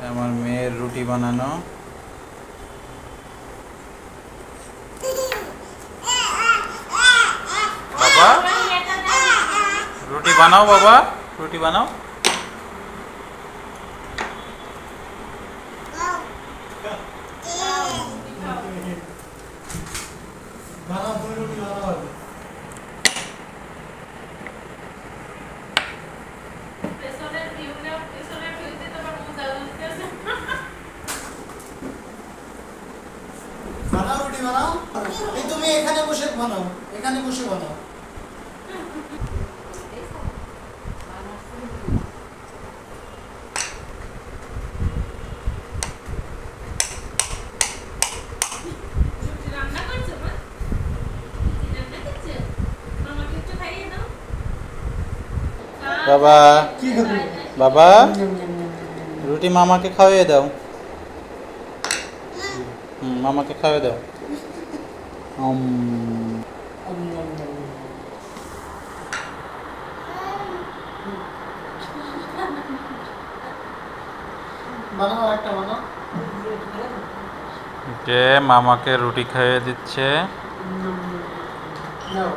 আমার মেয়ের রুটি বানানো। বাবা রুটি বানাও, বাবা রুটি বানাও। বানাও রুটি বানাও। এই তুমি এখানে বসে বানাও, এখানে বসে বানাও। বাবা বাবা রুটি মামাকে খাওয়িয়ে দাও। মামাকে খাওয়িয়ে দাও। বানাও একটা বানাও। যে মামাকে রুটি খাইয়ে দিচ্ছে। নাও